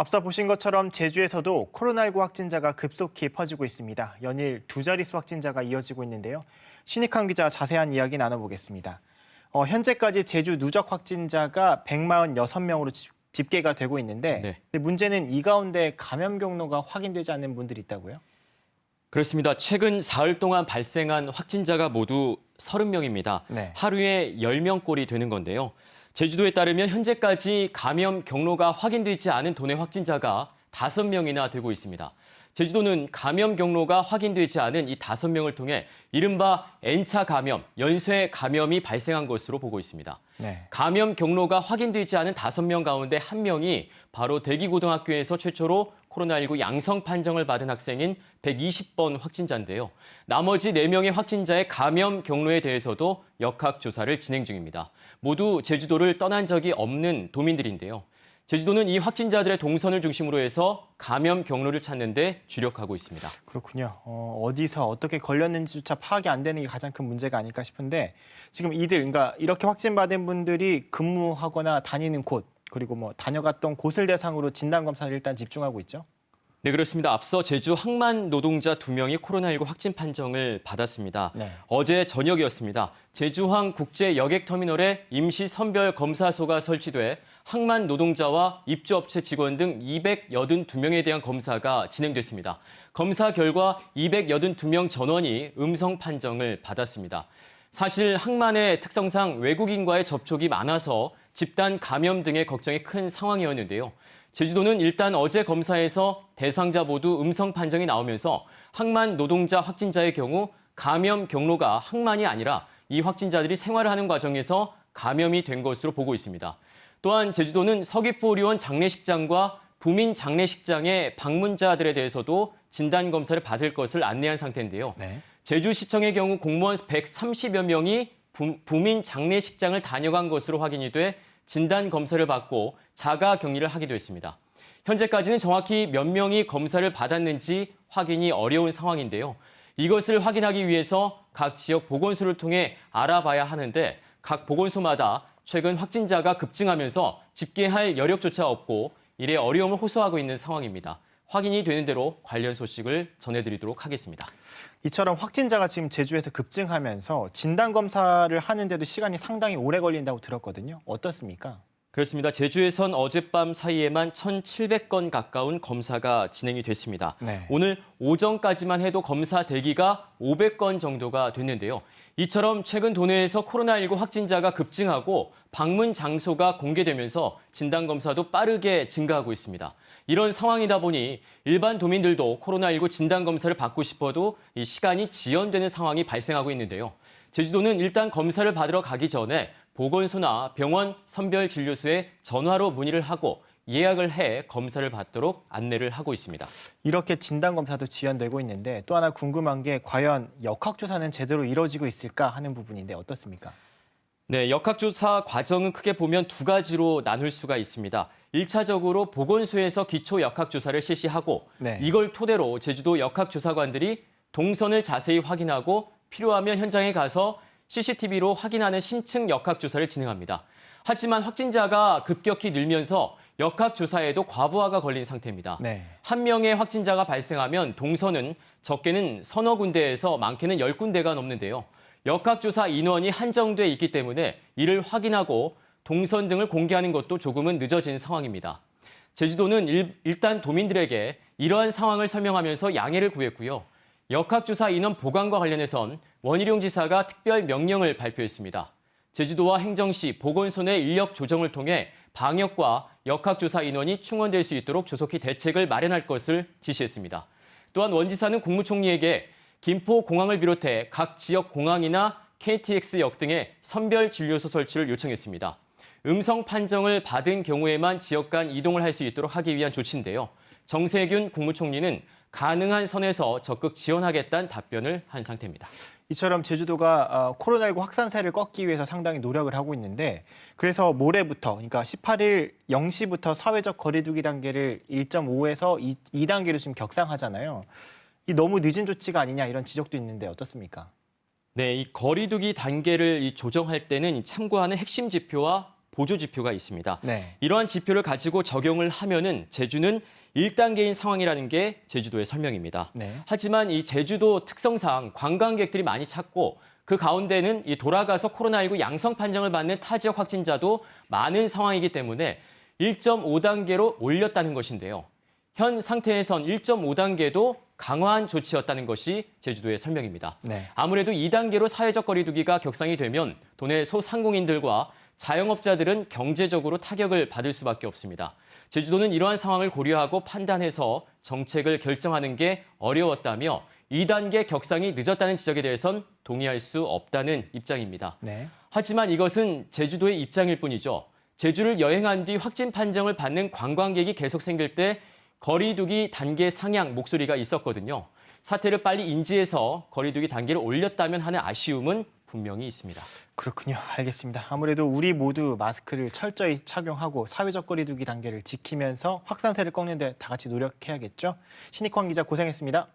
앞서 보신 것처럼 제주에서도 코로나19 확진자가 급속히 퍼지고 있습니다. 연일 두 자릿수 확진자가 이어지고 있는데요. 신익환 기자 자세한 이야기 나눠보겠습니다. 현재까지 제주 누적 확진자가 146명으로 집계가 되고 있는데 네. 근데 문제는 이 가운데 감염 경로가 확인되지 않는 분들이 있다고요? 그렇습니다. 최근 사흘 동안 발생한 확진자가 모두 30명입니다. 네. 하루에 10명꼴이 되는 건데요. 제주도에 따르면 현재까지 감염 경로가 확인되지 않은 도내 확진자가 5명이나 되고 있습니다. 제주도는 감염 경로가 확인되지 않은 이 5명을 통해 이른바 N차 감염, 연쇄 감염이 발생한 것으로 보고 있습니다. 네. 감염 경로가 확인되지 않은 5명 가운데 1명이 바로 대기고등학교에서 최초로 코로나19 양성 판정을 받은 학생인 120번 확진자인데요. 나머지 4명의 확진자의 감염 경로에 대해서도 역학조사를 진행 중입니다. 모두 제주도를 떠난 적이 없는 도민들인데요. 제주도는 이 확진자들의 동선을 중심으로 해서 감염 경로를 찾는 데 주력하고 있습니다. 그렇군요. 어디서 어떻게 걸렸는지조차 파악이 안 되는 게 가장 큰 문제가 아닐까 싶은데 지금 그러니까 이렇게 확진받은 분들이 근무하거나 다니는 곳 그리고 다녀갔던 곳을 대상으로 진단검사를 일단 집중하고 있죠? 네, 그렇습니다. 앞서 제주 항만 노동자 2명이 코로나19 확진 판정을 받았습니다. 네. 어제 저녁이었습니다. 제주항 국제 여객터미널에 임시 선별 검사소가 설치돼 항만 노동자와 입주업체 직원 등 282명에 대한 검사가 진행됐습니다. 검사 결과 282명 전원이 음성 판정을 받았습니다. 사실 항만의 특성상 외국인과의 접촉이 많아서 집단 감염 등의 걱정이 큰 상황이었는데요. 제주도는 일단 어제 검사에서 대상자 모두 음성 판정이 나오면서 항만 노동자 확진자의 경우 감염 경로가 항만이 아니라 이 확진자들이 생활을 하는 과정에서 감염이 된 것으로 보고 있습니다. 또한 제주도는 서귀포의료원 장례식장과 부민 장례식장의 방문자들에 대해서도 진단검사를 받을 것을 안내한 상태인데요. 네. 제주시청의 경우 공무원 130여 명이 부민 장례식장을 다녀간 것으로 확인이 돼 진단검사를 받고 자가격리를 하기도 했습니다. 현재까지는 정확히 몇 명이 검사를 받았는지 확인이 어려운 상황인데요. 이것을 확인하기 위해서 각 지역 보건소를 통해 알아봐야 하는데 각 보건소마다 최근 확진자가 급증하면서 집계할 여력조차 없고 이래 어려움을 호소하고 있는 상황입니다. 확인이 되는 대로 관련 소식을 전해드리도록 하겠습니다. 이처럼 확진자가 지금 제주에서 급증하면서 진단검사를 하는데도 시간이 상당히 오래 걸린다고 들었거든요. 어떻습니까? 그렇습니다. 제주에선 어젯밤 사이에만 1,700건 가까운 검사가 진행이 됐습니다. 네. 오늘 오전까지만 해도 검사 대기가 500건 정도가 됐는데요. 이처럼 최근 도내에서 코로나19 확진자가 급증하고 방문 장소가 공개되면서 진단검사도 빠르게 증가하고 있습니다. 이런 상황이다 보니 일반 도민들도 코로나19 진단검사를 받고 싶어도 이 시간이 지연되는 상황이 발생하고 있는데요. 제주도는 일단 검사를 받으러 가기 전에 보건소나 병원 선별진료소에 전화로 문의를 하고 예약을 해 검사를 받도록 안내를 하고 있습니다. 이렇게 진단검사도 지연되고 있는데 또 하나 궁금한 게 과연 역학조사는 제대로 이루어지고 있을까 하는 부분인데 어떻습니까? 네, 역학조사 과정은 크게 보면 두 가지로 나눌 수가 있습니다. 1차적으로 보건소에서 기초 역학조사를 실시하고 네. 이걸 토대로 제주도 역학조사관들이 동선을 자세히 확인하고 필요하면 현장에 가서 CCTV로 확인하는 심층 역학조사를 진행합니다. 하지만 확진자가 급격히 늘면서 역학조사에도 과부하가 걸린 상태입니다. 네. 한 명의 확진자가 발생하면 동선은 적게는 서너 군데에서 많게는 10군데가 넘는데요. 역학조사 인원이 한정돼 있기 때문에 이를 확인하고 동선 등을 공개하는 것도 조금은 늦어진 상황입니다. 제주도는 일단 도민들에게 이러한 상황을 설명하면서 양해를 구했고요. 역학조사 인원 보강과 관련해선 원희룡 지사가 특별 명령을 발표했습니다. 제주도와 행정시, 보건소 내 인력 조정을 통해 방역과 역학조사 인원이 충원될 수 있도록 조속히 대책을 마련할 것을 지시했습니다. 또한 원 지사는 국무총리에게 김포공항을 비롯해 각 지역 공항이나 KTX역 등의 선별진료소 설치를 요청했습니다. 음성 판정을 받은 경우에만 지역 간 이동을 할 수 있도록 하기 위한 조치인데요. 정세균 국무총리는 가능한 선에서 적극 지원하겠다는 답변을 한 상태입니다. 이처럼 제주도가 코로나19 확산세를 꺾기 위해서 상당히 노력을 하고 있는데 그래서 모레부터 그러니까 18일 0시부터 사회적 거리두기 단계를 1.5에서 2단계로 지금 격상하잖아요. 이 너무 늦은 조치가 아니냐 이런 지적도 있는데 어떻습니까? 네, 이 거리두기 단계를 조정할 때는 참고하는 핵심 지표와 보조 지표가 있습니다. 네. 이러한 지표를 가지고 적용을 하면은 제주는 1단계인 상황이라는 게 제주도의 설명입니다. 네. 하지만 이 제주도 특성상 관광객들이 많이 찾고 그 가운데는 이 돌아가서 코로나19 양성 판정을 받는 타 지역 확진자도 많은 상황이기 때문에 1.5단계로 올렸다는 것인데요. 현 상태에선 1.5단계도 강화한 조치였다는 것이 제주도의 설명입니다. 네. 아무래도 2단계로 사회적 거리 두기가 격상이 되면 도내 소상공인들과 자영업자들은 경제적으로 타격을 받을 수밖에 없습니다. 제주도는 이러한 상황을 고려하고 판단해서 정책을 결정하는 게 어려웠다며 2단계 격상이 늦었다는 지적에 대해선 동의할 수 없다는 입장입니다. 네. 하지만 이것은 제주도의 입장일 뿐이죠. 제주를 여행한 뒤 확진 판정을 받는 관광객이 계속 생길 때 거리두기 단계 상향 목소리가 있었거든요. 사태를 빨리 인지해서 거리두기 단계를 올렸다면 하는 아쉬움은 분명히 있습니다. 그렇군요. 알겠습니다. 아무래도 우리 모두 마스크를 철저히 착용하고 사회적 거리두기 단계를 지키면서 확산세를 꺾는 데 다 같이 노력해야겠죠. 신익환 기자 고생했습니다.